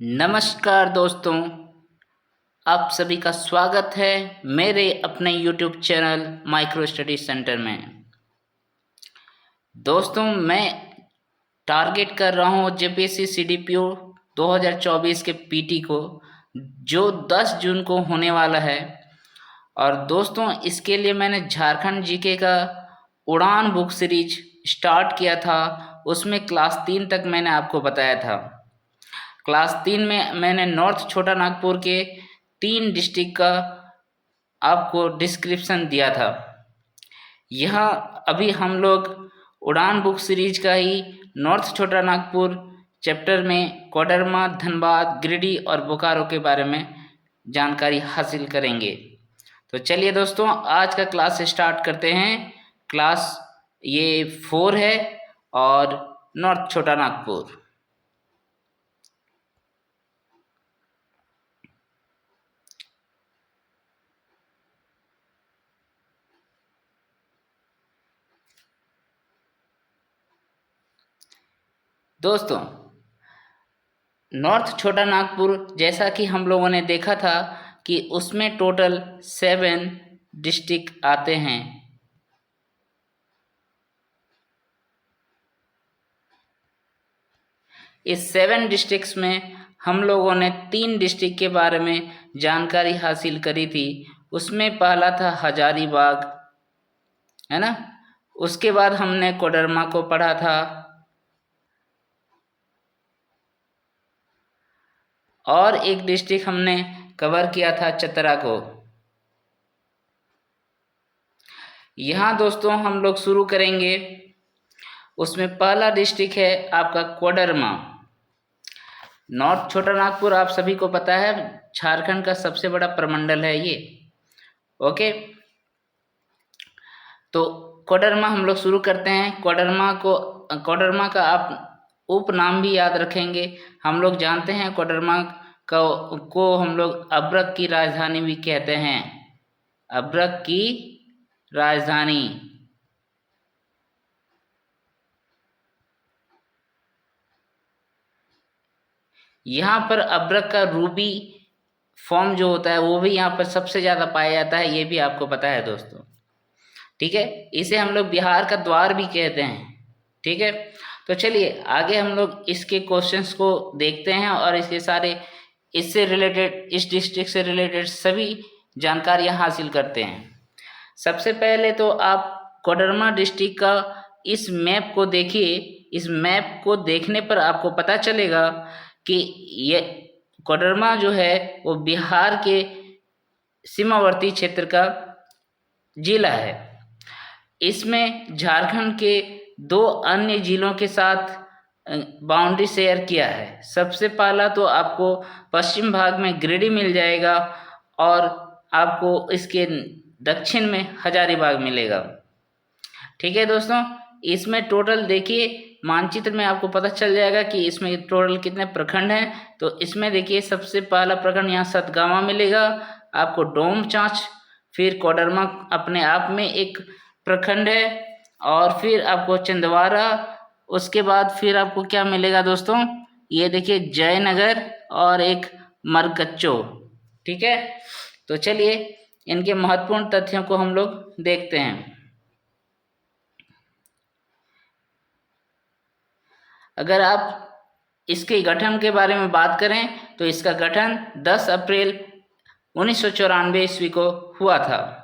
नमस्कार दोस्तों, आप सभी का स्वागत है मेरे अपने YouTube channel micro study centre में। दोस्तों, मैं टारगेट कर रहा हूँ जेपीएससी सीडीपीओ 2024 के पीटी को, जो 10 जून को होने वाला है। और दोस्तों, इसके लिए मैंने झारखंड जीके का उड़ान बुक सीरीज स्टार्ट किया था। उसमें क्लास 3 तक मैंने आपको बताया था। क्लास 3 में मैंने नॉर्थ छोटा नागपुर के 3 डिस्ट्रिक्ट का आपको डिस्क्रिप्शन दिया था। यहाँ अभी हम लोग उड़ान बुक सीरीज का ही नॉर्थ छोटा नागपुर चैप्टर में कोडरमा, धनबाद, गिरिडीह और बोकारो के बारे में जानकारी हासिल करेंगे। तो चलिए दोस्तों, आज का क्लास स्टार्ट करते हैं। क्लास ये 4 है और नॉर्थ छोटा नागपुर। दोस्तों, नॉर्थ छोटा नागपुर जैसा कि हम लोगों ने देखा था कि उसमें टोटल 7 डिस्ट्रिक्ट आते हैं। इस 7 डिस्ट्रिक्ट्स में हम लोगों ने 3 डिस्ट्रिक्ट के बारे में जानकारी हासिल करी थी। उसमें पहला था हजारीबाग, है ना। उसके बाद हमने कोडरमा को पढ़ा था और एक डिस्ट्रिक्ट हमने कवर किया था चतरा को। यहाँ दोस्तों हम लोग शुरू करेंगे। उसमें पहला डिस्ट्रिक्ट है आपका कोडरमा। नॉर्थ छोटा नागपुर आप सभी को पता है झारखंड का सबसे बड़ा प्रमंडल है ये। ओके, तो कोडरमा हम लोग शुरू करते हैं। कोडरमा का आप उपनाम भी याद रखेंगे। हम लोग जानते हैं कोडरमा को हम लोग अब्रक की राजधानी भी कहते हैं। अब्रक की राजधानी। यहाँ पर अब्रक का रूबी फॉर्म जो होता है वो भी यहाँ पर सबसे ज़्यादा पाया जाता है, ये भी आपको पता है दोस्तों। ठीक है, इसे हम लोग बिहार का द्वार भी कहते हैं। ठीक है, तो चलिए आगे हम लोग इसके क्वेश्चंस को देखते हैं और इसके सारे इससे रिलेटेड, इस डिस्ट्रिक्ट से रिलेटेड सभी जानकारियाँ हासिल करते हैं। सबसे पहले तो आप कोडरमा डिस्ट्रिक्ट का इस मैप को देखिए। इस मैप को देखने पर आपको पता चलेगा कि ये कोडरमा जो है वो बिहार के सीमावर्ती क्षेत्र का जिला है। इसमें झारखंड के 2 अन्य जिलों के साथ बाउंड्री शेयर किया है। सबसे पहला तो आपको पश्चिम भाग में गिरिडीह मिल जाएगा और आपको इसके दक्षिण में हजारीबाग मिलेगा। ठीक है दोस्तों, इसमें टोटल देखिए मानचित्र में आपको पता चल जाएगा कि इसमें टोटल कितने प्रखंड हैं। तो इसमें देखिए सबसे पहला प्रखंड यहाँ सतगावा मिलेगा आपको, डोमचांच, फिर कोडरमा अपने आप में एक प्रखंड है, और फिर आपको छिंदवाड़ा। उसके बाद फिर आपको क्या मिलेगा दोस्तों, ये देखिए जयनगर और एक मरकच्चो। ठीक है, तो चलिए इनके महत्वपूर्ण तथ्यों को हम लोग देखते हैं। अगर आप इसके गठन के बारे में बात करें तो इसका गठन 10 अप्रैल 1994 ईस्वी को हुआ था।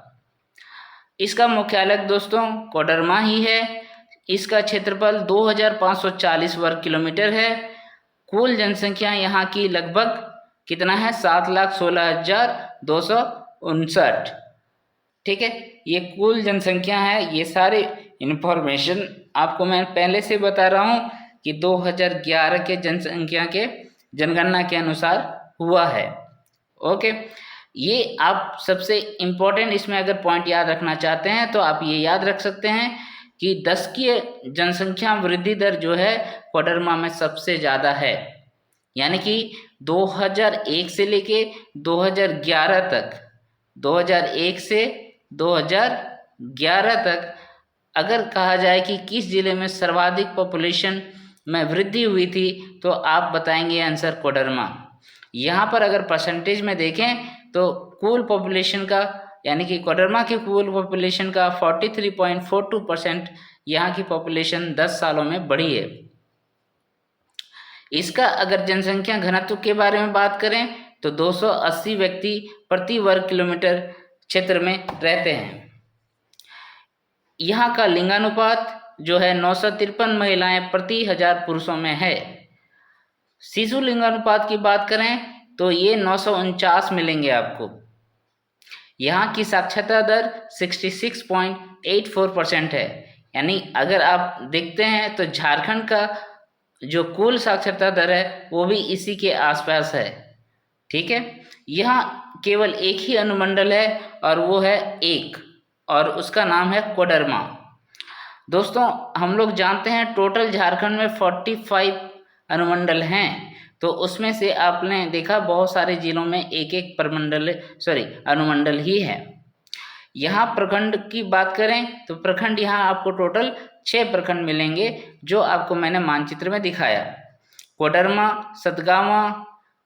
इसका मुख्यालय दोस्तों कोडरमा ही है। इसका क्षेत्रफल 2540 वर्ग किलोमीटर है। कुल जनसंख्या यहाँ की लगभग कितना है, 7,16,259। ठीक है, ये कुल जनसंख्या है। ये सारे इन्फॉर्मेशन आपको मैं पहले से बता रहा हूँ कि 2011 के जनगणना के अनुसार हुआ है। ओके, ये आप सबसे इम्पोर्टेंट इसमें अगर पॉइंट याद रखना चाहते हैं तो आप ये याद रख सकते हैं कि 10 की जनसंख्या वृद्धि दर जो है कोडरमा में सबसे ज़्यादा है। यानी कि 2001 से लेके 2011 तक, 2001 से 2011 तक अगर कहा जाए कि किस जिले में सर्वाधिक पॉपुलेशन में वृद्धि हुई थी तो आप बताएंगे आंसर कोडरमा। यहाँ पर अगर परसेंटेज में देखें तो कुल पॉपुलेशन का, यानी कि कोडरमा की कुल पॉपुलेशन का 43.42% यहाँ की पॉपुलेशन 10 सालों में बढ़ी है। इसका अगर जनसंख्या घनत्व के बारे में बात करें तो 280 व्यक्ति प्रति वर्ग किलोमीटर क्षेत्र में रहते हैं। यहाँ का लिंगानुपात जो है 953 महिलाएं प्रति 1000 पुरुषों में है। शिशु लिंगानुपात की बात करें तो ये 949 मिलेंगे आपको। यहाँ की साक्षरता दर 66.84% है। यानी अगर आप देखते हैं तो झारखंड का जो कुल साक्षरता दर है वो भी इसी के आसपास है। ठीक है, यहाँ केवल एक ही अनुमंडल है और वो है एक, और उसका नाम है कोडरमा। दोस्तों हम लोग जानते हैं टोटल झारखंड में 45 अनुमंडल हैं, तो उसमें से आपने देखा बहुत सारे जिलों में एक एक अनुमंडल ही है। यहाँ प्रखंड की बात करें तो प्रखंड यहाँ आपको टोटल 6 प्रखंड मिलेंगे, जो आपको मैंने मानचित्र में दिखाया। कोडरमा, सतगावा,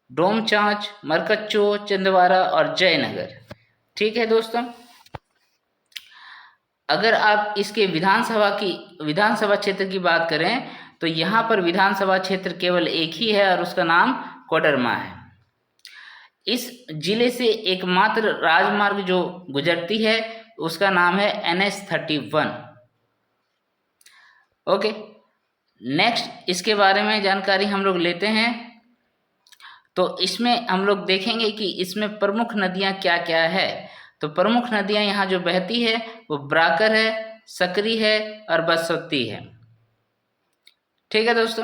डोमचांच, मरकच्चो, छिंदवाड़ा और जयनगर। ठीक है दोस्तों, अगर आप इसके विधानसभा क्षेत्र की बात करें तो यहाँ पर विधानसभा क्षेत्र केवल एक ही है और उसका नाम कोडरमा है। इस जिले से एकमात्र राजमार्ग जो गुजरती है उसका नाम है NH-31। ओके, नेक्स्ट इसके बारे में जानकारी हम लोग लेते हैं। तो इसमें हम लोग देखेंगे कि इसमें प्रमुख नदियां क्या क्या है। तो प्रमुख नदियां यहाँ जो बहती है वो ब्राकर है, सकरी है और बसवती है। ठीक है दोस्तों,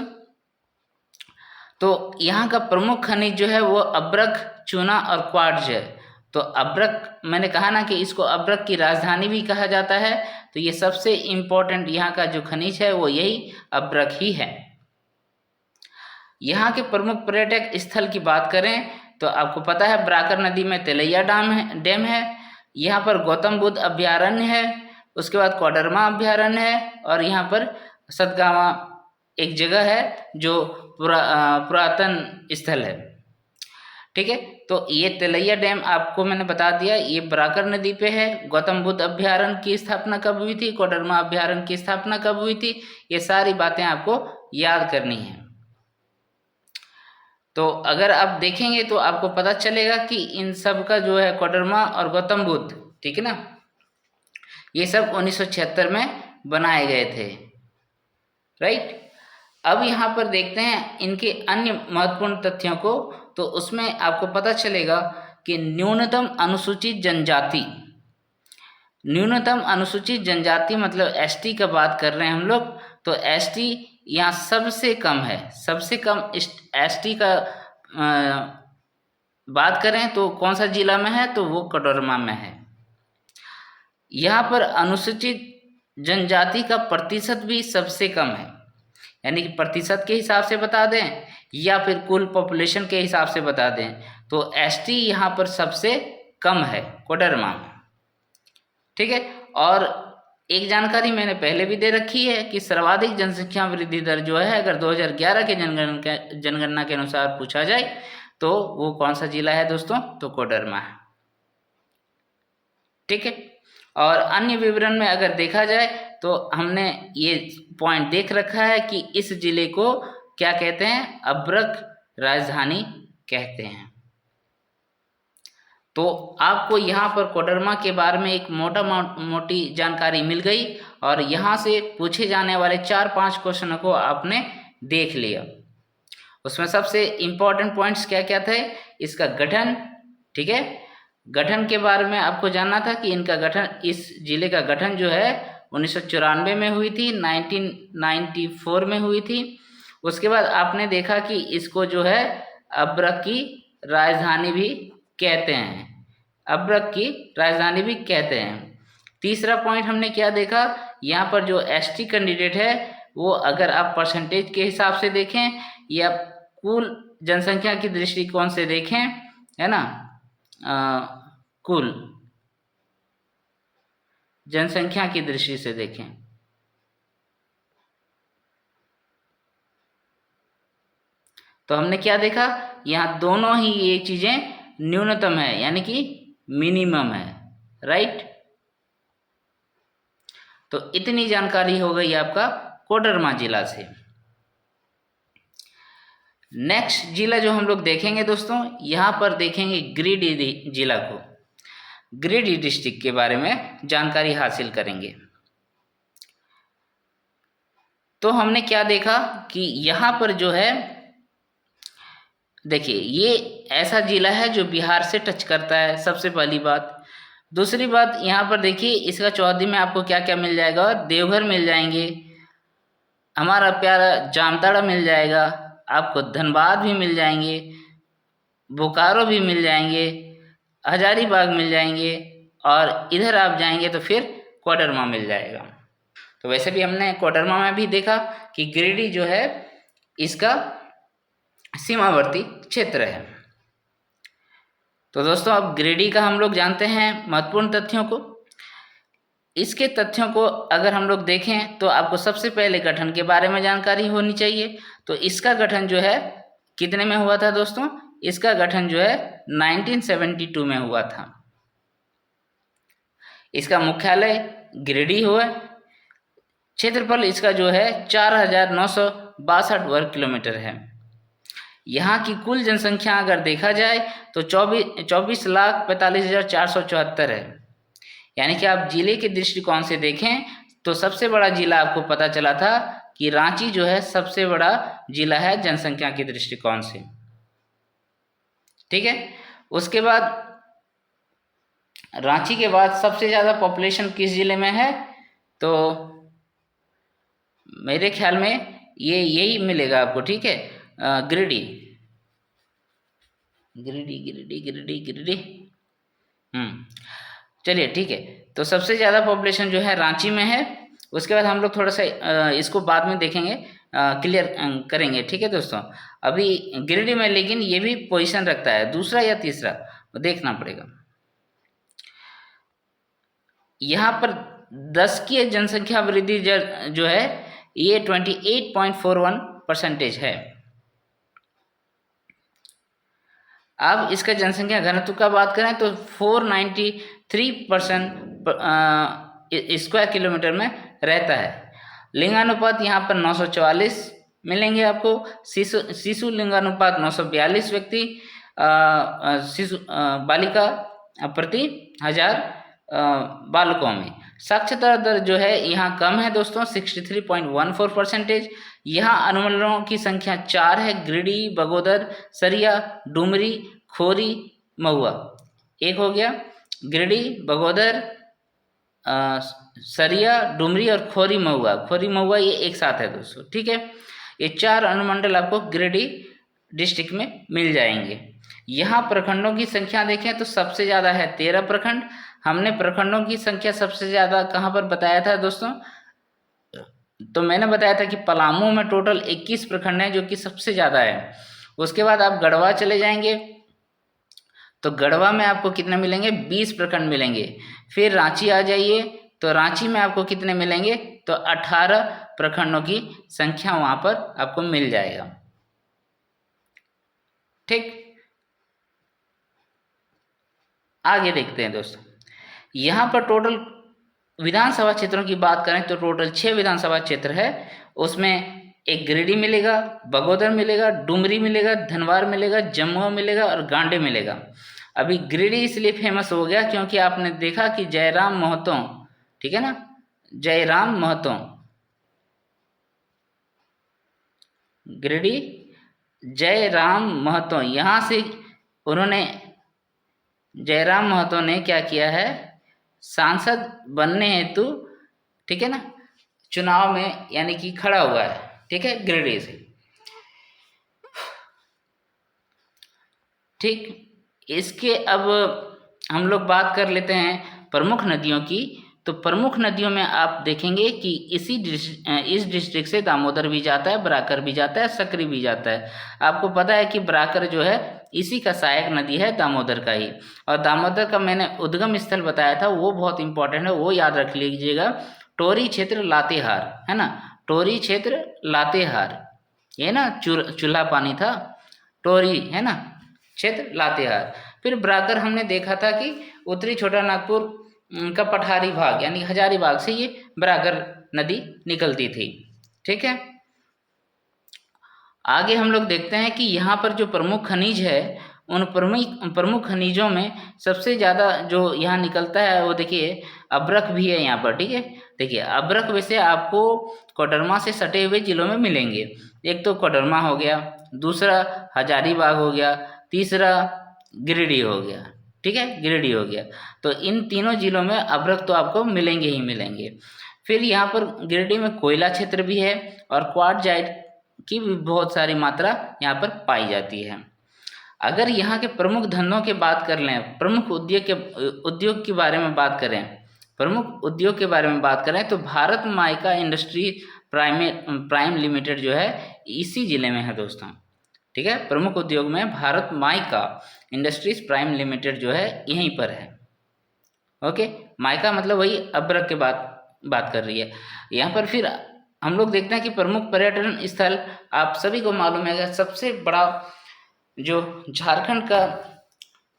तो यहाँ का प्रमुख खनिज जो है वो अब्रक, चूना और क्वार्ट्ज है। तो अब्रक, मैंने कहा ना कि इसको अब्रक की राजधानी भी कहा जाता है, तो ये सबसे इम्पोर्टेंट यहाँ का जो खनिज है वो यही अब्रक ही है। यहाँ के प्रमुख पर्यटक स्थल की बात करें तो आपको पता है ब्राकर नदी में तेलैया डैम है, यहाँ पर गौतम बुद्ध अभ्यारण्य है, उसके बाद कोडरमा अभ्यारण्य है, और यहाँ पर सतगावा एक जगह है जो पुरातन स्थल है। ठीक है, तो ये तेलैया डैम आपको मैंने बता दिया, ये ब्राकर नदी पे है। गौतम बुद्ध अभ्यारण्य की स्थापना कब हुई थी, कोडरमा अभ्यारण्य की स्थापना कब हुई थी, ये सारी बातें आपको याद करनी है। तो अगर आप देखेंगे तो आपको पता चलेगा कि इन सब का जो है कोडरमा और गौतम बुद्ध, ठीक है ना, ये सब 1976 में बनाए गए थे। राइट, अब यहाँ पर देखते हैं इनके अन्य महत्वपूर्ण तथ्यों को। तो उसमें आपको पता चलेगा कि न्यूनतम अनुसूचित जनजाति मतलब एसटी का बात कर रहे हैं हम लोग। तो एसटी यहाँ सबसे कम है, सबसे कम एसटी का बात करें तो कौन सा जिला में है, तो वो कोडरमा में है। यहाँ पर अनुसूचित जनजाति का प्रतिशत भी सबसे कम है, यानी कि प्रतिशत के हिसाब से बता दें या फिर कुल पॉपुलेशन के हिसाब से बता दें तो एसटी यहाँ पर सबसे कम है कोडरमा में। ठीक है, और एक जानकारी मैंने पहले भी दे रखी है कि सर्वाधिक जनसंख्या वृद्धि दर जो है अगर 2011 के जनगणना के अनुसार पूछा जाए तो वो कौन सा जिला है दोस्तों, तो कोडरमा है। ठीक है, और अन्य विवरण में अगर देखा जाए तो हमने ये पॉइंट देख रखा है कि इस जिले को क्या कहते हैं, अब्रक राजधानी कहते हैं। तो आपको यहाँ पर कोडरमा के बारे में एक मोटी जानकारी मिल गई, और यहाँ से पूछे जाने वाले 4-5 क्वेश्चनों को आपने देख लिया। उसमें सबसे इम्पोर्टेंट पॉइंट्स क्या क्या थे, इसका गठन, ठीक है, गठन के बारे में आपको जानना था कि इनका गठन, इस जिले का गठन जो है 1994 में हुई थी, 1994 में हुई थी। उसके बाद आपने देखा कि इसको जो है अब्रक की राजधानी भी कहते हैं, अब्रक की राजधानी भी कहते हैं। तीसरा पॉइंट हमने क्या देखा, यहाँ पर जो एसटी कैंडिडेट है वो अगर आप परसेंटेज के हिसाब से देखें या कुल जनसंख्या की दृष्टिकोण से देखें, है ना, कुल जनसंख्या की दृष्टि से देखें तो हमने क्या देखा, यहाँ दोनों ही ये चीज़ें न्यूनतम है, यानी कि मिनिमम है, राइट। तो इतनी जानकारी हो गई आपका कोडरमा जिला से। नेक्स्ट जिला जो हम लोग देखेंगे दोस्तों, यहाँ पर देखेंगे गिरिडीह जिला को, गिरिडीह डिस्ट्रिक्ट के बारे में जानकारी हासिल करेंगे। तो हमने क्या देखा कि यहाँ पर जो है, देखिए ये ऐसा जिला है जो बिहार से टच करता है, सबसे पहली बात। दूसरी बात यहाँ पर देखिए, इसका चौहद्दी में आपको क्या क्या मिल जाएगा, देवघर मिल जाएंगे, हमारा प्यारा जामताड़ा मिल जाएगा, आपको धनबाद भी मिल जाएंगे, बोकारो भी मिल जाएंगे, हजारीबाग मिल जाएंगे, और इधर आप जाएंगे तो फिर कोडरमा मिल जाएगा। तो वैसे भी हमने कोडरमा में भी देखा कि गिरिडीह जो है इसका सीमावर्ती क्षेत्र है। तो दोस्तों अब गिरिडीह का हम लोग जानते हैं महत्वपूर्ण तथ्यों को। इसके तथ्यों को अगर हम लोग देखें तो आपको सबसे पहले गठन के बारे में जानकारी होनी चाहिए। तो इसका गठन जो है कितने में हुआ था दोस्तों, इसका गठन जो है 1972 में हुआ था। इसका मुख्यालय गिरिडीह हुआ। क्षेत्रफल इसका जो है 4,962 वर्ग किलोमीटर है। यहाँ की कुल जनसंख्या अगर देखा जाए तो 24,45,474 है। यानी कि आप जिले के दृष्टिकोण से देखें तो सबसे बड़ा जिला आपको पता चला था कि रांची जो है सबसे बड़ा जिला है जनसंख्या के दृष्टिकोण से, ठीक है। उसके बाद रांची के बाद सबसे ज़्यादा पॉपुलेशन किस जिले में है, तो मेरे ख्याल में ये यही मिलेगा आपको, ठीक है, गिरिडीह। चलिए ठीक है। तो सबसे ज़्यादा पॉपुलेशन जो है रांची में है। उसके बाद हम लोग थोड़ा सा इसको बाद में देखेंगे, क्लियर करेंगे, ठीक है दोस्तों। अभी गिरिडीह में लेकिन ये भी पोजीशन रखता है, दूसरा या तीसरा देखना पड़ेगा। यहाँ पर 10 की जनसंख्या वृद्धि जो है ये 28.41% है। अब इसका जनसंख्या घनत्व का बात करें तो 493% स्क्वायर किलोमीटर में रहता है। लिंगानुपात यहाँ पर 944 मिलेंगे आपको। शिशु लिंगानुपात 942 व्यक्ति शिशु बालिका प्रति 1000 बालकों में। साक्षरता दर जो है यहाँ कम है दोस्तों, 63.14%। यहाँ अनुमंडलों की संख्या 4 है, गिरिडीह, बगोदर, सरिया, डुमरी, खोरी, महुआ। एक हो गया गिरिडीह, बगोदर, सरिया, डुमरी और खोरी महुआ। खोरी महुआ ये एक साथ है दोस्तों, ठीक है। ये 4 अनुमंडल आपको गिरिडीह डिस्ट्रिक्ट में मिल जाएंगे। यहाँ प्रखंडों की संख्या देखें तो सबसे ज़्यादा है 13 प्रखंड। हमने प्रखंडों की संख्या सबसे ज़्यादा कहाँ पर बताया था दोस्तों, तो मैंने बताया था कि पलामू में टोटल 21 प्रखंड हैं जो कि सबसे ज़्यादा है। उसके बाद आप गढ़वा चले जाएंगे तो गढ़वा में आपको कितने मिलेंगे, 20 प्रखंड मिलेंगे। फिर रांची आ जाइए तो रांची में आपको कितने मिलेंगे, तो 18 प्रखंडों की संख्या वहाँ पर आपको मिल जाएगा, ठीक। आगे देखते हैं दोस्तों। यहाँ पर टोटल विधानसभा क्षेत्रों की बात करें तो टोटल 6 विधानसभा क्षेत्र है। उसमें एक गिरिडीह मिलेगा, बगोदर मिलेगा, डुमरी मिलेगा, धनबाद मिलेगा, जमुआ मिलेगा और गांडे मिलेगा। अभी गिरिडीह इसलिए फेमस हो गया क्योंकि आपने देखा कि जयराम महतो, ठीक है ना, जयराम महतो, गिरिडीह जयराम महतो, यहाँ से उन्होंने, जयराम महतो ने क्या किया है, सांसद बनने हेतु, ठीक है ना, चुनाव में यानी कि खड़ा हुआ है, ठीक है, गिरिडीह से, ठीक। इसके अब हम लोग बात कर लेते हैं प्रमुख नदियों की। तो प्रमुख नदियों में आप देखेंगे कि इस डिस्ट्रिक्ट से दामोदर भी जाता है, बराकर भी जाता है, सकरी भी जाता है। आपको पता है कि बराकर जो है इसी का सहायक नदी है, दामोदर का ही। और दामोदर का मैंने उद्गम स्थल बताया था, वो बहुत इंपॉर्टेंट है, वो याद रख लीजिएगा। टोरी क्षेत्र लातेहार है ना, टोरी क्षेत्र लातेहार, ये ना चूल्हा पानी था, टोरी है ना क्षेत्र लातेहार। फिर बराकर हमने देखा था कि उत्तरी छोटा नागपुर का पठारी भाग यानी हजारीबाग से ये बराकर नदी निकलती थी। ठीक है, आगे हम लोग देखते हैं कि यहाँ पर जो प्रमुख खनिज है उन प्रमुख खनिजों में सबसे ज़्यादा जो यहाँ निकलता है वो देखिए अभ्रक भी है यहाँ पर। ठीक है, देखिए अभ्रक वैसे आपको कोडरमा से सटे हुए जिलों में मिलेंगे। एक तो कोडरमा हो गया, दूसरा हजारीबाग हो गया, तीसरा गिरिडीह हो गया। ठीक है, गिरिडीह हो गया। तो इन तीनों जिलों में अभ्रक तो आपको मिलेंगे ही मिलेंगे। फिर यहाँ पर गिरिडीह में कोयला क्षेत्र भी है और क्वार्टजाइट की भी बहुत सारी मात्रा यहाँ पर पाई जाती है। अगर यहाँ के प्रमुख धंधों की बात कर लें, प्रमुख उद्योग के बारे में बात करें, प्रमुख उद्योग के बारे में बात करें तो Bharat mica industry prime limited जो है इसी जिले में है दोस्तों। ठीक है, प्रमुख उद्योग में Bharat mica industries prime limited जो है यहीं पर है। ओके, माइका मतलब वही अभ्रक के बात कर रही है यहाँ पर। फिर हम लोग देखते हैं कि प्रमुख पर्यटन स्थल आप सभी को मालूम है, सबसे बड़ा जो झारखंड का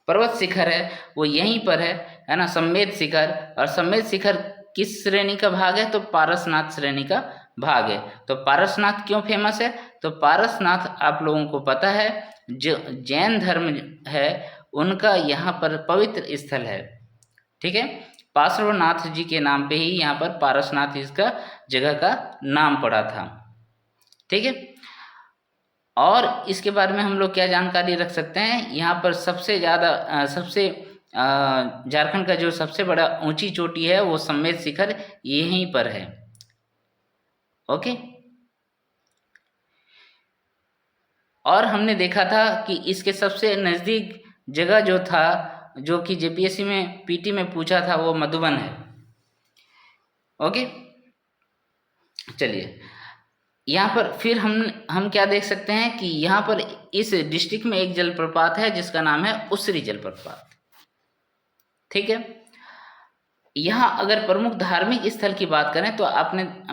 पर्वत शिखर है वो यहीं पर है ना, सम्मेद शिखर। और सम्मेद शिखर किस श्रेणी का भाग है? तो पारसनाथ श्रेणी का भाग है। तो पारसनाथ क्यों फेमस है? तो पारसनाथ आप लोगों को पता है जो जैन धर्म है उनका यहाँ पर पवित्र स्थल है। ठीक है, पार्श्वनाथ जी के नाम पे ही यहाँ पर पारसनाथ इसका जगह का नाम पड़ा था। ठीक है, और इसके बारे में हम लोग क्या जानकारी रख सकते हैं? यहाँ पर सबसे ज़्यादा झारखंड का जो सबसे बड़ा ऊंची चोटी है वो सम्मेद शिखर यहीं पर है। ओके, और हमने देखा था कि इसके सबसे नज़दीक जगह जो था, जो कि जेपीएससी में पीटी में पूछा था, वो मधुबन है। ओके, चलिए यहाँ पर फिर हम क्या देख सकते हैं कि यहाँ पर इस डिस्ट्रिक्ट में एक जलप्रपात है जिसका नाम है उसरी जलप्रपात। ठीक है, यहाँ अगर प्रमुख धार्मिक स्थल की बात करें तो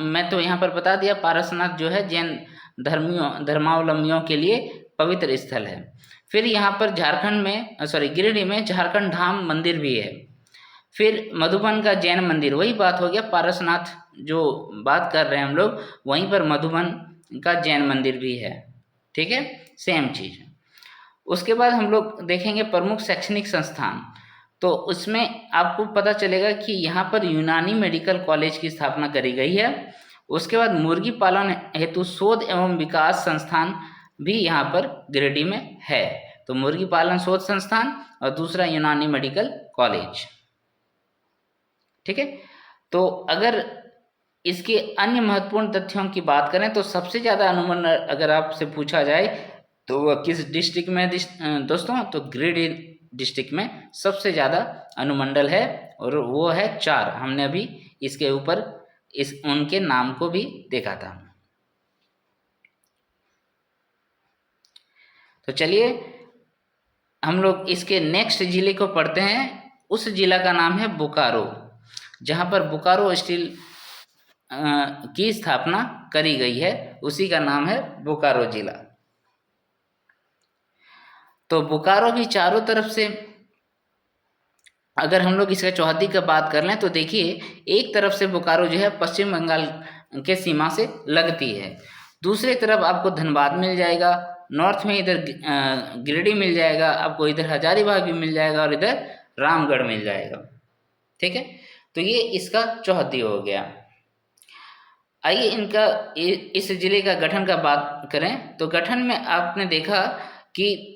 मैं तो यहाँ पर बता दिया पारसनाथ जो है जैन धर्मावलंबियों के लिए पवित्र स्थल है। फिर यहाँ पर गिरिडीह में झारखंड धाम मंदिर भी है। फिर मधुबन का जैन मंदिर, वही बात हो गया पारसनाथ जो बात कर रहे हैं हम लोग, वहीं पर मधुबन का जैन मंदिर भी है। ठीक है, सेम चीज़। उसके बाद हम लोग देखेंगे प्रमुख शैक्षणिक संस्थान, तो उसमें आपको पता चलेगा कि यहाँ पर यूनानी मेडिकल कॉलेज की स्थापना करी गई है। उसके बाद मुर्गी पालन हेतु शोध एवं विकास संस्थान भी यहाँ पर गिरिडीह में है। तो मुर्गी पालन शोध संस्थान और दूसरा यूनानी मेडिकल कॉलेज। ठीक है, तो अगर इसके अन्य महत्वपूर्ण तथ्यों की बात करें तो सबसे ज़्यादा अनुमंडल अगर आपसे पूछा जाए तो वह किस डिस्ट्रिक्ट में दोस्तों? तो गिरिडीह डिस्ट्रिक्ट में सबसे ज़्यादा अनुमंडल है और वो है 4। हमने अभी इसके ऊपर उनके नाम को भी देखा था। तो चलिए हम लोग इसके नेक्स्ट जिले को पढ़ते हैं। उस जिला का नाम है बोकारो, जहाँ पर बोकारो स्टील की स्थापना करी गई है, उसी का नाम है बोकारो जिला। तो बोकारो भी चारों तरफ से अगर हम लोग इसका चौहद्दी का बात कर लें तो देखिए एक तरफ से बोकारो जो है पश्चिम बंगाल के सीमा से लगती है, दूसरी तरफ आपको धनबाद मिल जाएगा, नॉर्थ में इधर गिरिडीह मिल जाएगा, आपको इधर हजारीबाग भी मिल जाएगा और इधर रामगढ़ मिल जाएगा। ठीक है, तो ये इसका चौहद्दी हो गया। आइए इस जिले का गठन का बात करें तो गठन में आपने देखा कि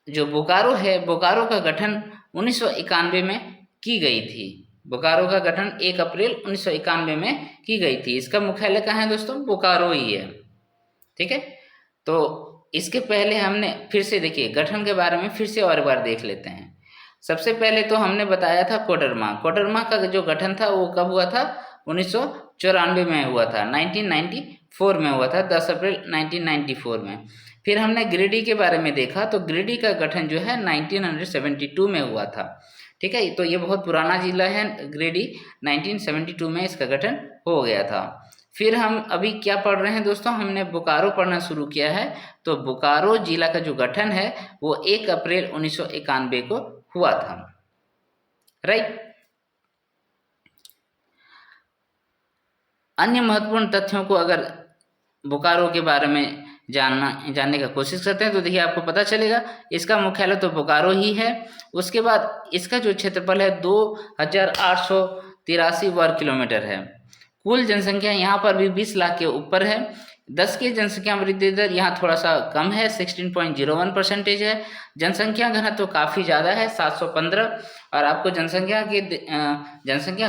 जो बोकारो है, बोकारो का गठन 1991 में की गई थी। बोकारो का गठन 1 अप्रैल 1991 में की गई थी। इसका मुख्यालय कहाँ है दोस्तों? बोकारो ही है। ठीक है, तो इसके पहले हमने फिर से देखिए गठन के बारे में फिर से और बार देख लेते हैं। सबसे पहले तो हमने बताया था कोडरमा का जो गठन था वो कब हुआ था? 1994 में हुआ था, 1994 में हुआ था, 10 अप्रैल 1994 में। फिर हमने गिरिडीह के बारे में देखा तो गिरिडीह का गठन जो है 1972 में हुआ था। ठीक है, तो ये बहुत पुराना जिला है गिरिडीह, 1972 में इसका गठन हो गया था। फिर हम अभी क्या पढ़ रहे हैं दोस्तों, हमने बोकारो पढ़ना शुरू किया है। तो बोकारो जिला का जो गठन है वो 1 अप्रैल 1991 को हुआ था, राइट। अन्य महत्वपूर्ण तथ्यों को अगर बोकारो के बारे में जानने का कोशिश करते हैं तो देखिए आपको पता चलेगा इसका मुख्यालय तो बोकारो ही है। उसके बाद इसका जो क्षेत्रफल है 2883 वर्ग किलोमीटर है। कुल जनसंख्या यहाँ पर भी 20 लाख के ऊपर है। 10 की जनसंख्या वृद्धि दर यहाँ थोड़ा सा कम है, 16.01% है। जनसंख्या घनत्व तो काफ़ी ज़्यादा है, 715। और आपको जनसंख्या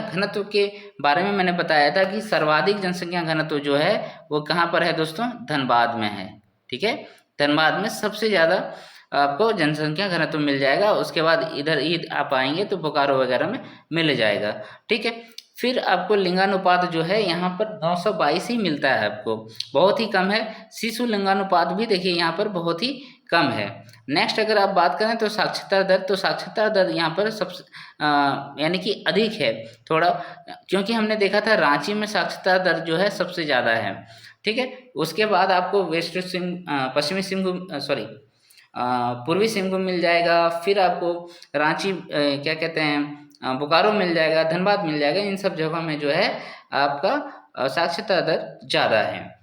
घनत्व के बारे में मैंने बताया था कि सर्वाधिक जनसंख्या घनत्व जो है वो कहाँ पर है दोस्तों, धनबाद में है, ठीक है। धनबाद में सबसे ज़्यादा आपको जनसंख्या घनत्व मिल जाएगा। उसके बाद इधर ईद आप आएंगे तो बोकारो वगैरह में मिल जाएगा, ठीक है। फिर आपको लिंगानुपात जो है यहाँ पर 922 ही मिलता है आपको, बहुत ही कम है। शिशु लिंगानुपात भी देखिए यहाँ पर बहुत ही कम है। नेक्स्ट अगर आप बात करें तो साक्षरता दर, तो साक्षरता दर यहाँ पर सबसे यानी कि अधिक है थोड़ा, क्योंकि हमने देखा था रांची में साक्षरता दर जो है सबसे ज़्यादा है, ठीक है। उसके बाद आपको पश्चिमी सिंहभूम पूर्वी सिंहभूम मिल जाएगा। फिर आपको रांची क्या कहते हैं बोकारो मिल जाएगा, धनबाद मिल जाएगा। इन सब जगहों में जो है आपका साक्षरता दर ज़्यादा है।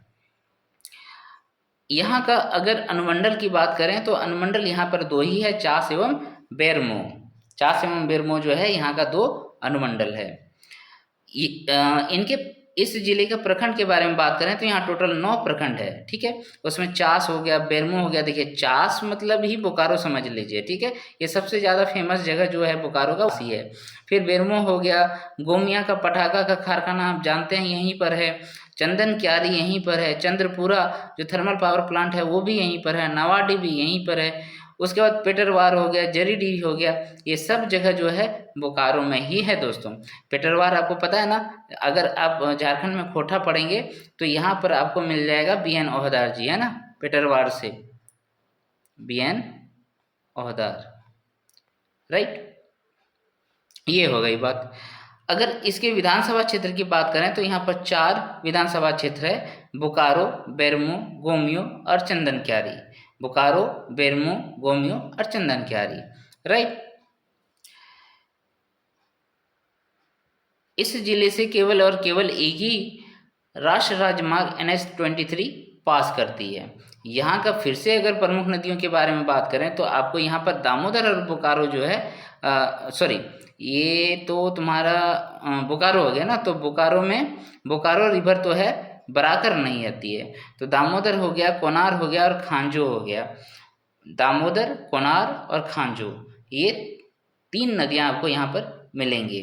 यहाँ का अगर अनुमंडल की बात करें तो अनुमंडल यहाँ पर 2 ही है, चास एवं बेरमो। चास एवं बेरमो जो है यहाँ का 2 अनुमंडल है। इनके इस जिले के प्रखंड के बारे में बात करें तो यहाँ टोटल 9 प्रखंड है, ठीक है। उसमें चास हो गया, बेरमो हो गया। देखिए चास मतलब ही बोकारो समझ लीजिए, ठीक है। ये सबसे ज़्यादा फेमस जगह जो है बोकारो का उसी है। फिर बेरमो हो गया, गोमिया का पटाखा का कारखाना आप जानते हैं यहीं पर है। चंदन क्यारी यहीं पर है। चंद्रपुरा जो थर्मल पावर प्लांट है वो भी यहीं पर है। नवाडी भी यहीं पर है। उसके बाद पेटरवार हो गया, जरीडीह हो गया, ये सब जगह जो है बोकारो में ही है दोस्तों। पेटरवार आपको पता है ना, अगर आप झारखंड में खोटा पढ़ेंगे तो यहाँ पर आपको मिल जाएगा BN ओहदार जी, है ना, पेटरवार से BN ओहदार, राइट। ये हो गई बात। अगर इसके विधानसभा क्षेत्र की बात करें तो यहाँ पर 4 विधानसभा क्षेत्र है, बोकारो, बेरमो, गोमियो और चंदन क्यारी। बोकारो, बेरमो, गोमियो और चंदन क्यारी, राइट। इस जिले से केवल और केवल एक ही राष्ट्रीय राजमार्ग NH-23 पास करती है। यहाँ का फिर से अगर प्रमुख नदियों के बारे में बात करें तो आपको यहाँ पर दामोदर और बोकारो जो है ये तो तुम्हारा बोकारो हो गया ना, तो बोकारो में बोकारो रिवर तो है, बराकर नहीं आती है। तो दामोदर हो गया, कोनार हो गया और खांजो हो गया। दामोदर, कोनार और खांजो, ये 3 नदियाँ आपको यहाँ पर मिलेंगी।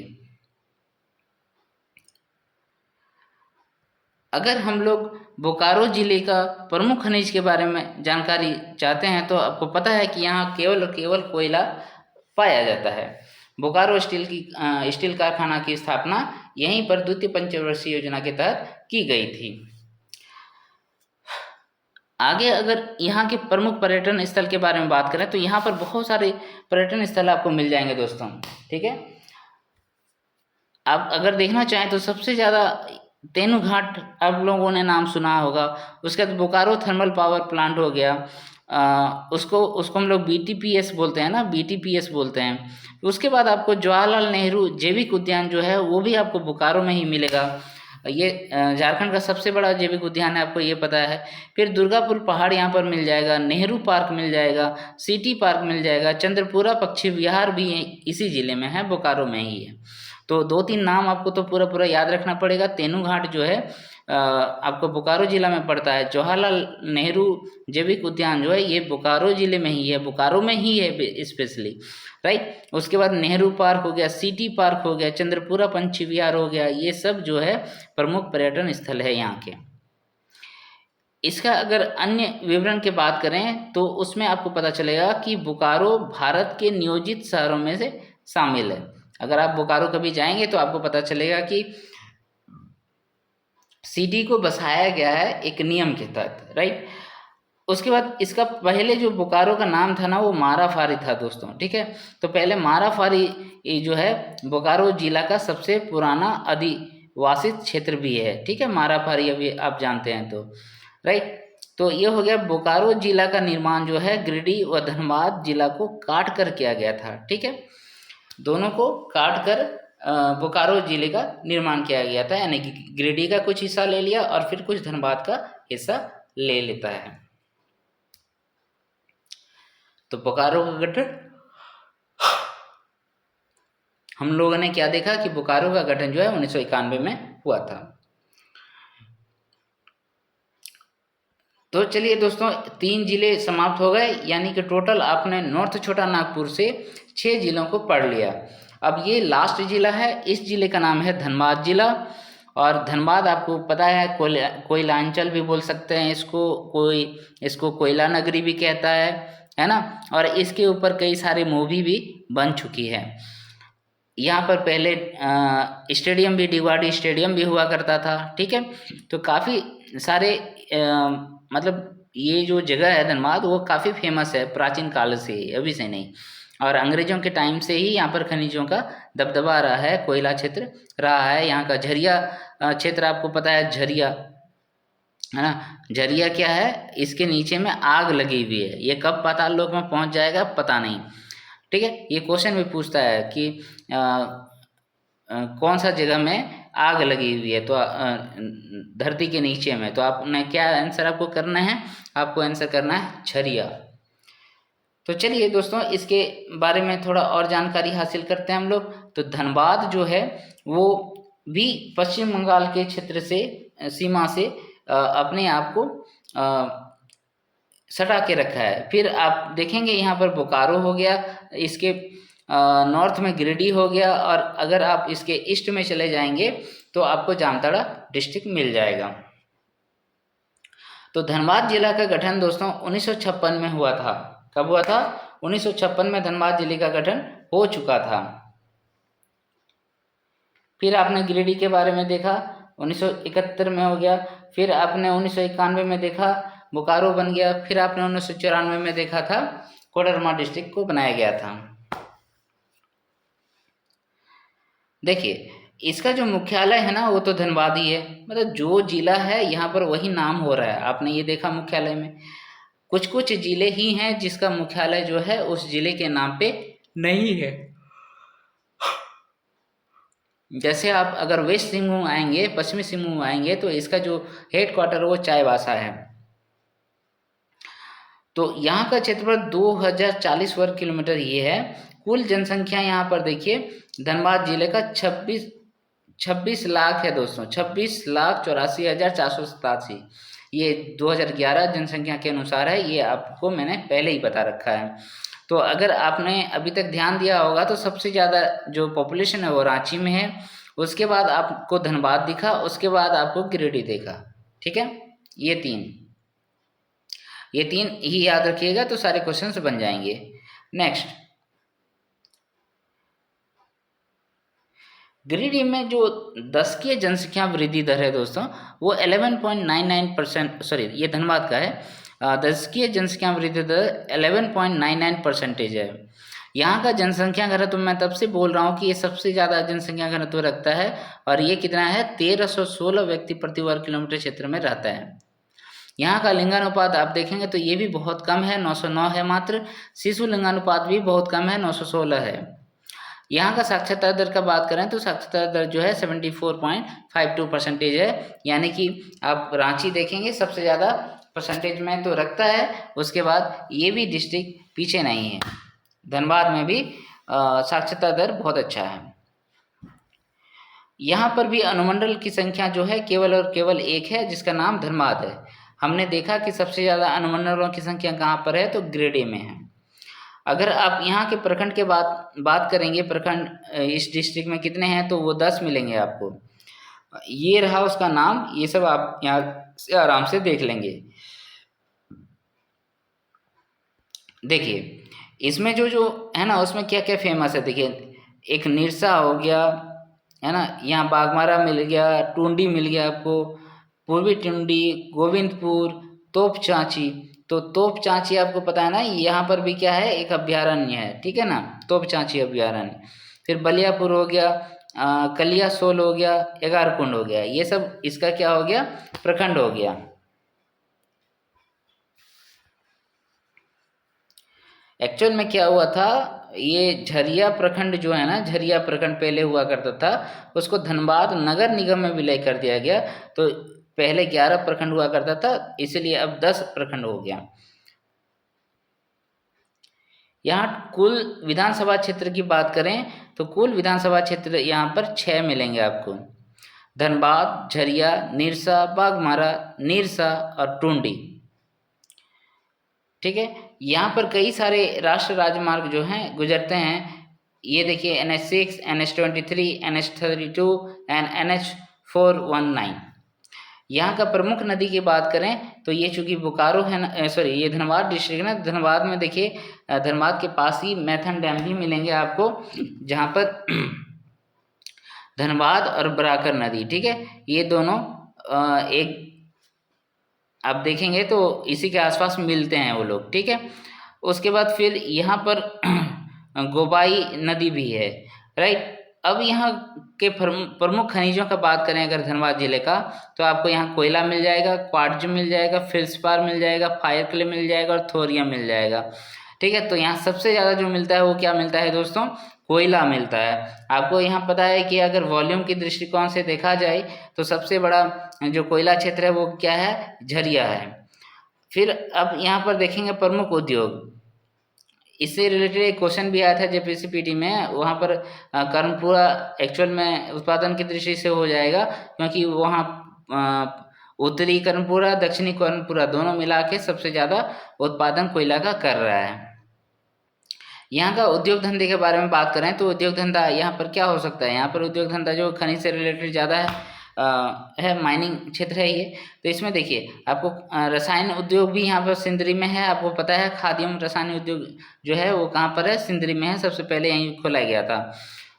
अगर हम लोग बोकारो जिले का प्रमुख खनिज के बारे में जानकारी चाहते हैं तो आपको पता है कि यहाँ केवल और केवल कोयला पाया जाता है। बोकारो स्टील कारखाना की स्थापना यहीं पर द्वितीय पंचवर्षीय योजना के तहत की गई थी। आगे अगर यहाँ के प्रमुख पर्यटन स्थल के बारे में बात करें तो यहाँ पर बहुत सारे पर्यटन स्थल आपको मिल जाएंगे दोस्तों, ठीक है। आप अगर देखना चाहें तो सबसे ज़्यादा तेनू घाट आप लोगों ने नाम सुना होगा। उसके बाद बोकारो थर्मल पावर प्लांट हो गया, उसको हम लोग BTPS बोलते हैं ना, BTPS बोलते हैं। उसके बाद आपको जवाहरलाल नेहरू जैविक उद्यान जो है वो भी आपको बोकारो में ही मिलेगा। ये झारखंड का सबसे बड़ा जैविक उद्यान है, आपको ये पता है। फिर दुर्गापुर पहाड़ यहाँ पर मिल जाएगा, नेहरू पार्क मिल जाएगा, सिटी पार्क मिल जाएगा, चंद्रपुरा पक्षी विहार भी इसी जिले में है, बोकारो में ही है। तो 2-3 नाम आपको तो पूरा याद रखना पड़ेगा। तेनू घाट जो है आपको बोकारो जिला में पड़ता है। जवाहरलाल नेहरू जैविक उद्यान जो है ये बोकारो जिले में ही है, बोकारो में ही है स्पेशली, राइट। उसके बाद नेहरू पार्क हो गया, सिटी पार्क हो गया, चंद्रपुरा पंछी विहार हो गया, ये सब जो है प्रमुख पर्यटन स्थल है यहाँ के। इसका अगर अन्य विवरण की बात करें तो उसमें आपको पता चलेगा कि बोकारो भारत के नियोजित शहरों में से शामिल है। अगर आप बोकारो कभी जाएंगे तो आपको पता चलेगा कि सिटी को बसाया गया है एक नियम के तहत, राइट। उसके बाद इसका पहले जो बोकारो का नाम था ना वो माराफारी था दोस्तों, ठीक है। तो पहले माराफारी जो है बोकारो जिला का सबसे पुराना वासित क्षेत्र भी है, ठीक है, मारापारी अभी आप जानते हैं तो, राइट। तो ये हो गया बोकारो जिला का निर्माण जो है गिरिडीह व धनबाद जिला को काट कर किया गया था, ठीक है, दोनों को काट कर बोकारो जिले का निर्माण किया गया था, यानी कि गिरिडीह का कुछ हिस्सा ले लिया और फिर कुछ धनबाद का हिस्सा ले लेता है। तो बोकारो का गठन हम लोगों ने क्या देखा कि बोकारो का गठन जो है 1991 में हुआ था। तो चलिए दोस्तों 3 जिले समाप्त हो गए, यानी कि टोटल आपने नॉर्थ छोटा नागपुर से 6 जिलों को पढ़ लिया। अब ये लास्ट जिला है, इस जिले का नाम है धनबाद जिला। और धनबाद आपको पता है कोयलांचल भी बोल सकते हैं इसको कोयला नगरी भी कहता है ना। और इसके ऊपर कई सारे मूवी भी बन चुकी है। यहाँ पर पहले स्टेडियम भी, डीवाडी स्टेडियम भी हुआ करता था, ठीक है। तो काफ़ी सारे मतलब ये जो जगह है धनबाद वो काफ़ी फेमस है प्राचीन काल से, अभी से नहीं। और अंग्रेजों के टाइम से ही यहाँ पर खनिजों का दबदबा रहा है, कोयला क्षेत्र रहा है। यहाँ का झरिया क्षेत्र आपको पता है, झरिया है ना। झरिया क्या है, इसके नीचे में आग लगी हुई है, ये कब पाताल लोक में पहुँच जाएगा पता नहीं, ठीक है। ये क्वेश्चन भी पूछता है कि कौन सा जगह में आग लगी हुई है, तो धरती के नीचे में। तो आपने क्या आंसर आपको करना है, आपको आंसर करना है झरिया। तो चलिए दोस्तों इसके बारे में थोड़ा और जानकारी हासिल करते हैं हम लोग। तो धनबाद जो है वो भी पश्चिम बंगाल के क्षेत्र से सीमा से अपने आप को सटा के रखा है। फिर आप देखेंगे यहाँ पर बोकारो हो गया, इसके नॉर्थ में गिरिडीह हो गया, और अगर आप इसके ईस्ट में चले जाएंगे तो आपको जामताड़ा डिस्ट्रिक्ट मिल जाएगा। तो धनबाद जिला का गठन दोस्तों 1956 में हुआ था। कब हुआ था? 1956 में धनबाद जिले का गठन हो चुका था। फिर आपने गिरिडीह के बारे में देखा, 1971 में हो गया। फिर आपने 1991 में देखा बोकारो बन गया। फिर आपने 1994 में देखा था कोडरमा डिस्ट्रिक्ट को बनाया गया था। देखिए इसका जो मुख्यालय है ना वो तो धनबाद ही है, मतलब जो जिला है यहाँ पर वही नाम हो रहा है। आपने ये देखा मुख्यालय में कुछ कुछ जिले ही हैं जिसका मुख्यालय जो है उस जिले के नाम पे नहीं है। जैसे आप अगर वेस्ट सिंहभूम आएंगे, पश्चिमी सिंहभूम आएंगे, तो इसका जो हेड क्वार्टर वो चाईबासा है। तो यहाँ का क्षेत्रफल 2040 वर्ग किलोमीटर ये है। कुल जनसंख्या यहाँ पर देखिए धनबाद जिले का 26 लाख है दोस्तों, 26,84,487। ये 2011 जनसंख्या के अनुसार है, ये आपको मैंने पहले ही बता रखा है। तो अगर आपने अभी तक ध्यान दिया होगा तो सबसे ज़्यादा जो पॉपुलेशन है वो रांची में है, उसके बाद आपको धनबाद दिखा, उसके बाद आपको गिरिडीह देखा, ठीक है। ये तीन ही याद रखिएगा तो सारे क्वेश्चंस बन जाएंगे। नेक्स्ट, गिरिडीह में जो दशकीय जनसंख्या वृद्धि दर है दोस्तों वो 11.99%, सॉरी ये धनबाद का है। दशकीय जनसंख्या वृद्धि दर 11.99% है। यहाँ का जनसंख्या घनत्व मैं तब से बोल रहा हूँ कि ये सबसे ज़्यादा जनसंख्या घनत्व रखता है, और ये कितना है 1316 व्यक्ति प्रति वर्ग किलोमीटर क्षेत्र में रहता है। यहाँ का लिंगानुपात आप देखेंगे तो ये भी बहुत कम है, 909 है मात्र। शिशु लिंगानुपात भी बहुत कम है, 916 है। यहाँ का साक्षरता दर का बात करें तो साक्षरता दर जो है 74.52% है, यानी कि आप रांची देखेंगे सबसे ज़्यादा परसेंटेज में तो रखता है, उसके बाद ये भी डिस्ट्रिक्ट पीछे नहीं है। धनबाद में भी साक्षरता दर बहुत अच्छा है। यहाँ पर भी अनुमंडल की संख्या जो है केवल और केवल एक है, जिसका नाम धनबाद है। हमने देखा कि सबसे ज़्यादा अनुमंडलों की संख्या कहाँ पर है, तो गिरिडीह में है। अगर आप यहाँ के प्रखंड के बात करेंगे, प्रखंड इस डिस्ट्रिक्ट में कितने हैं, तो वो 10 मिलेंगे आपको। ये रहा उसका नाम, ये सब आप यहाँ से आराम से देख लेंगे। देखिए इसमें जो है ना उसमें क्या क्या फेमस है। देखिए एक निरसा हो गया है ना, यहाँ बागमारा मिल गया, टूंडी मिल गया आपको, पूर्वी टूंडी, गोविंदपुर, तोप चांची। तो तोप चांची आपको पता है ना, यहाँ पर भी क्या है एक अभ्यारण्य है, ठीक है ना, तोप चांची अभ्यारण्य। फिर बलियापुर हो गया, कलियासोल हो गया, एगारकुंड हो गया, ये सब इसका क्या हो गया, प्रखंड हो गया। एक्चुअल में क्या हुआ था, ये झरिया प्रखंड जो है ना, झरिया प्रखंड पहले हुआ करता था, उसको धनबाद नगर निगम में विलय कर दिया गया। तो पहले 11 प्रखंड हुआ करता था, इसलिए अब 10 प्रखंड हो गया। यहाँ कुल विधानसभा क्षेत्र की बात करें तो कुल विधानसभा क्षेत्र यहाँ पर 6 मिलेंगे आपको। धनबाद, झरिया, निरसा, बाघमारा, निरसा और टुंडी। ठीक है, यहाँ पर कई सारे राष्ट्रीय राजमार्ग जो हैं गुजरते हैं। ये देखिए NH6, NH23, NH32 and NH419। यहाँ का प्रमुख नदी की बात करें तो ये चूँकि बोकारो है ना, सॉरी ये धनबाद डिस्ट्रिक्ट है ना, धनबाद में देखिए धनबाद के पास ही मैथन डैम भी मिलेंगे आपको, जहाँ पर धनबाद और बराकर नदी, ठीक है, ये दोनों एक आप देखेंगे तो इसी के आसपास मिलते हैं वो लोग, ठीक है। उसके बाद फिर यहाँ पर गोबाई नदी भी है, राइट। अब यहाँ के प्रमुख खनिजों का बात करें अगर धनबाद जिले का, तो आपको यहाँ कोयला मिल जाएगा, क्वार्ट्ज मिल जाएगा, फेल्सपार मिल जाएगा, फायर क्ले मिल जाएगा और थोरियम मिल जाएगा, ठीक है। तो यहाँ सबसे ज़्यादा जो मिलता है वो क्या मिलता है दोस्तों, कोयला मिलता है। आपको यहाँ पता है कि अगर वॉल्यूम की दृष्टिकोण से देखा जाए तो सबसे बड़ा जो कोयला क्षेत्र है वो क्या है, झरिया है। फिर अब यहाँ पर देखेंगे प्रमुख उद्योग, इससे रिलेटेड एक क्वेश्चन भी आया था JPCPT में, वहाँ पर कर्णपुरा एक्चुअल में उत्पादन की दृष्टि से हो जाएगा, क्योंकि वहाँ उत्तरी कर्णपुरा, दक्षिणी कर्णपुरा दोनों मिला के सबसे ज़्यादा उत्पादन कोयला का कर रहा है। यहाँ का उद्योग धंधे के बारे में बात करें तो उद्योग धंधा यहाँ पर क्या हो सकता है, यहाँ पर उद्योग धंधा जो खनिज से रिलेटेड ज़्यादा है माइनिंग क्षेत्र है ये। तो इसमें देखिए आपको रसायन उद्योग भी यहाँ पर सिंदरी में है। आपको पता है खादी एवं रसायन उद्योग जो है वो कहाँ पर है, सिंदरी में है, सबसे पहले यहीं खोला गया था।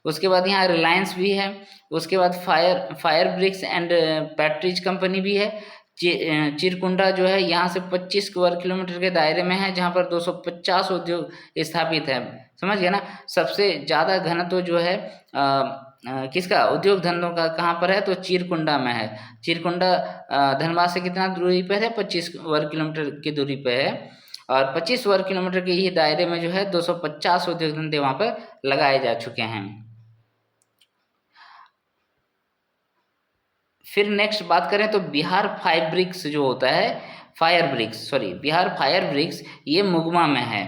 उसके बाद यहाँ रिलायंस भी है। उसके बाद fire bricks and batteries company भी है। चिरकुंडा जो है यहाँ से 25 वर्ग किलोमीटर के दायरे में है, जहाँ पर 250 उद्योग स्थापित है। समझ गए ना। सबसे ज़्यादा घनत्व जो है किसका, उद्योग धंधों का कहाँ पर है, तो चिरकुंडा में है। चिरकुंडा धनबाद से कितना दूरी पर है, 25 वर्ग किलोमीटर की दूरी पर है, और 25 वर्ग किलोमीटर के ही दायरे में जो है 250 उद्योग धंधे वहाँ पर लगाए जा चुके हैं। फिर नेक्स्ट बात करें तो बिहार फायर ब्रिक्स जो होता है, बिहार फायर ब्रिक्स ये मुगमा में है।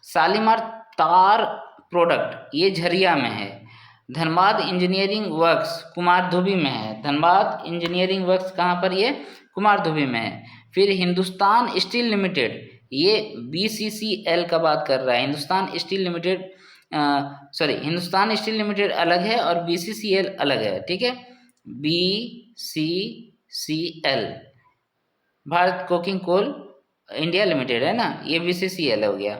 शालीमार तार प्रोडक्ट ये झरिया में है। धनबाद इंजीनियरिंग वर्क्स कुमारधुबी में है। धनबाद इंजीनियरिंग वर्क्स कहाँ पर, ये कुमारधुबी में है। फिर हिंदुस्तान स्टील लिमिटेड ये BCCL का बात कर रहा है। हिंदुस्तान स्टील लिमिटेड अलग है और BCCL अलग है, ठीक है। BCCL Bharat Coking Coal India Limited है ना, ये BCCL हो गया।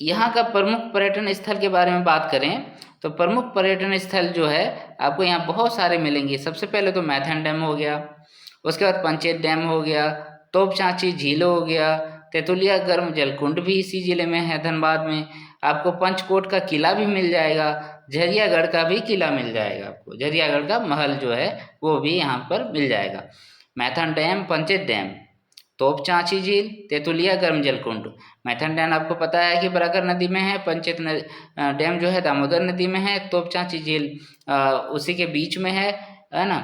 यहाँ का प्रमुख पर्यटन स्थल के बारे में बात करें तो प्रमुख पर्यटन स्थल जो है आपको यहाँ बहुत सारे मिलेंगे। सबसे पहले तो मैथन डैम हो गया, उसके बाद पंचेत डैम हो गया, तोपचांची झील हो गया, तेतुलिया गर्म जलकुंड भी इसी जिले में है धनबाद में। आपको पंचकोट का किला भी मिल जाएगा, झरियागढ़ का भी किला मिल जाएगा आपको, झरियागढ़ का महल जो है वो भी यहाँ पर मिल जाएगा। मैथन डैम, पंचेत डैम, तोपचांची झील, तेतुलिया गर्म जलकुंड। मैथन डैम आपको पता है कि बराकर नदी में है, पंचेत डैम जो है दामोदर नदी में है, तोपचांची झील उसी के बीच में है ना।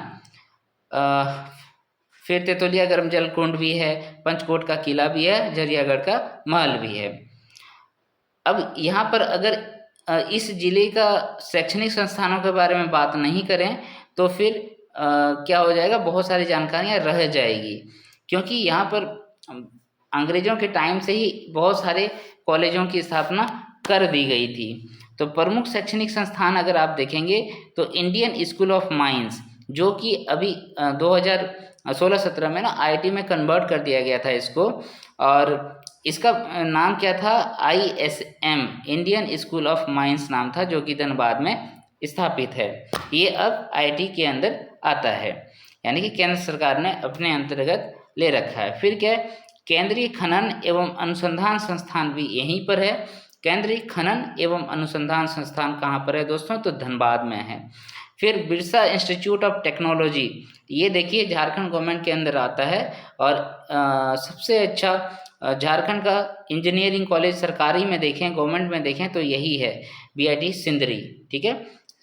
फिर तेतुलिया गर्म जलकुंड भी है, पंचकोट का किला भी है, झरियागढ़ का महल भी है। अब यहाँ पर अगर इस जिले का शैक्षणिक संस्थानों के बारे में बात नहीं करें तो फिर क्या हो जाएगा, बहुत सारी जानकारियाँ रह जाएगी, क्योंकि यहाँ पर अंग्रेजों के टाइम से ही बहुत सारे कॉलेजों की स्थापना कर दी गई थी। तो प्रमुख शैक्षणिक संस्थान अगर आप देखेंगे तो इंडियन स्कूल ऑफ माइंस, जो कि अभी 2016-17 में ना IIT में कन्वर्ट कर दिया गया था इसको, और इसका नाम क्या था, ISM Indian school of mines नाम था, जो कि धनबाद में स्थापित है। ये अब IIT के अंदर आता है, यानी कि केंद्र सरकार ने अपने अंतर्गत ले रखा है। फिर क्या है, केंद्रीय खनन एवं अनुसंधान संस्थान भी यहीं पर है। केंद्रीय खनन एवं अनुसंधान संस्थान कहाँ पर है दोस्तों? तो धनबाद में है। फिर बिरसा इंस्टीट्यूट ऑफ टेक्नोलॉजी, ये देखिए झारखंड गवर्नमेंट के अंदर आता है। और सबसे अच्छा झारखंड का इंजीनियरिंग कॉलेज सरकारी में देखें, गवर्नमेंट में देखें तो यही है, BIT सिंदरी। ठीक है,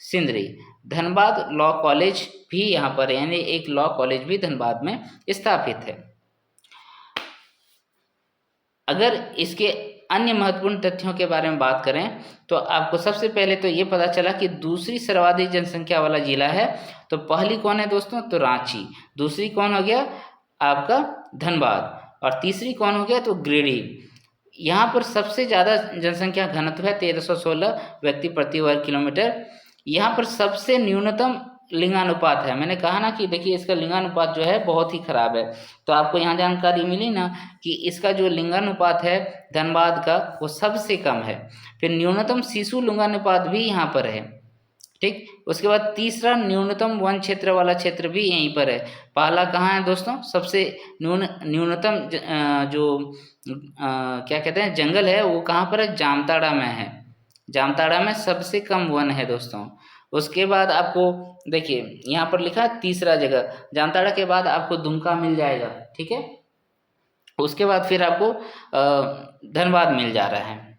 सिंदरी। धनबाद लॉ कॉलेज भी यहाँ पर है, यानी एक लॉ कॉलेज भी धनबाद में स्थापित है। अगर इसके अन्य महत्वपूर्ण तथ्यों के बारे में बात करें तो आपको सबसे पहले तो ये पता चला कि दूसरी सर्वाधिक जनसंख्या वाला जिला है। तो पहली कौन है दोस्तों? तो रांची। दूसरी कौन हो गया? आपका धनबाद। और तीसरी कौन हो गया? तो गिरिडीह। यहाँ पर सबसे ज़्यादा जनसंख्या घनत्व है 1316 व्यक्ति प्रति वर्ग किलोमीटर। यहाँ पर सबसे न्यूनतम लिंगानुपात है। मैंने कहा ना कि देखिए इसका लिंगानुपात जो है बहुत ही खराब है। तो आपको यहाँ जानकारी मिली ना कि इसका जो लिंगानुपात है धनबाद का वो सबसे कम है। फिर न्यूनतम शिशु लिंगानुपात भी यहाँ पर है। ठीक, उसके बाद तीसरा न्यूनतम वन क्षेत्र वाला क्षेत्र भी यहीं पर है। पहला कहाँ है दोस्तों? सबसे न्यूनतम जो क्या कहते हैं जंगल है वो कहाँ पर है? जामताड़ा में है। जामताड़ा में सबसे कम वन है दोस्तों। उसके बाद आपको देखिए यहाँ पर लिखा है तीसरा जगह, जामताड़ा के बाद आपको दुमका मिल जाएगा। ठीक है, उसके बाद फिर आपको धनबाद मिल जा रहा है।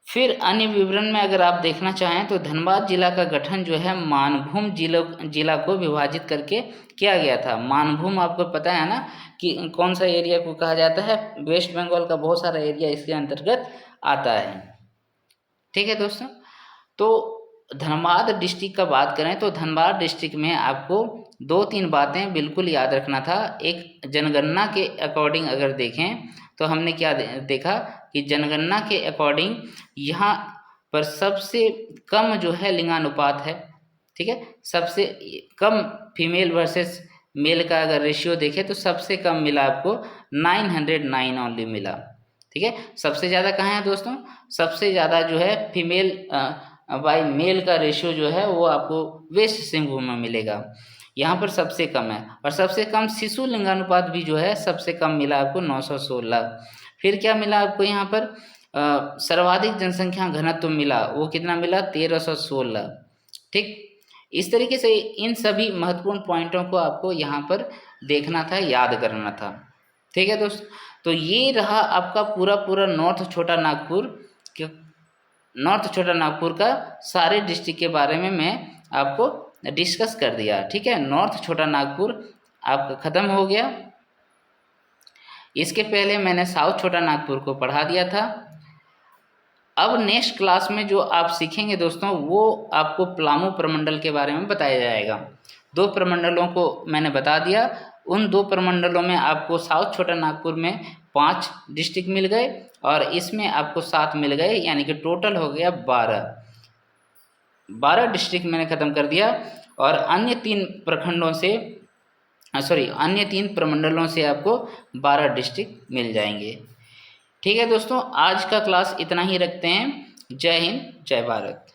फिर अन्य विवरण में अगर आप देखना चाहें तो धनबाद जिला का गठन जो है मानभूम जिला को विभाजित करके किया गया था। मानभूम आपको पता है ना कि कौन सा एरिया को कहा जाता है? वेस्ट बंगाल का बहुत सारा एरिया इसके अंतर्गत आता है। ठीक है दोस्तों, तो धनबाद डिस्ट्रिक्ट का बात करें तो धनबाद डिस्ट्रिक्ट में आपको 2-3 बातें बिल्कुल याद रखना था। एक, जनगणना के अकॉर्डिंग अगर देखें तो हमने क्या देखा कि जनगणना के अकॉर्डिंग यहाँ पर सबसे कम जो है लिंगानुपात है। ठीक है, सबसे कम फीमेल वर्सेस मेल का अगर रेशियो देखें तो सबसे कम मिला आपको 909 ओनली मिला। ठीक है, सबसे ज़्यादा कहाँ है दोस्तों? सबसे ज़्यादा जो है फीमेल बाई मेल का रेशियो जो है वो आपको वेस्ट सिंहभूम में मिलेगा, यहाँ पर सबसे कम है। और सबसे कम शिशु लिंगानुपात भी जो है सबसे कम मिला आपको 916। फिर क्या मिला आपको यहाँ पर? सर्वाधिक जनसंख्या घनत्व मिला, वो कितना मिला? 1316। ठीक, इस तरीके से इन सभी महत्वपूर्ण पॉइंटों को आपको यहाँ पर देखना था, याद करना था। ठीक है दोस्तों, तो ये रहा आपका पूरा नॉर्थ छोटा नागपुर का सारे डिस्ट्रिक्ट के बारे में मैं आपको डिस्कस कर दिया। ठीक है, नॉर्थ छोटा नागपुर आपका ख़त्म हो गया। इसके पहले मैंने साउथ छोटा नागपुर को पढ़ा दिया था। अब नेक्स्ट क्लास में जो आप सीखेंगे दोस्तों वो आपको पलामू प्रमंडल के बारे में बताया जाएगा। 2 प्रमंडलों को मैंने बता दिया। उन 2 प्रमंडलों में आपको साउथ छोटा नागपुर में 5 डिस्ट्रिक्ट मिल गए और इसमें आपको 7 मिल गए, यानी कि टोटल हो गया 12 डिस्ट्रिक्ट मैंने ख़त्म कर दिया। और अन्य 3 प्रमंडलों से आपको 12 डिस्ट्रिक्ट मिल जाएंगे। ठीक है दोस्तों, आज का क्लास इतना ही रखते हैं। जय हिंद, जय भारत।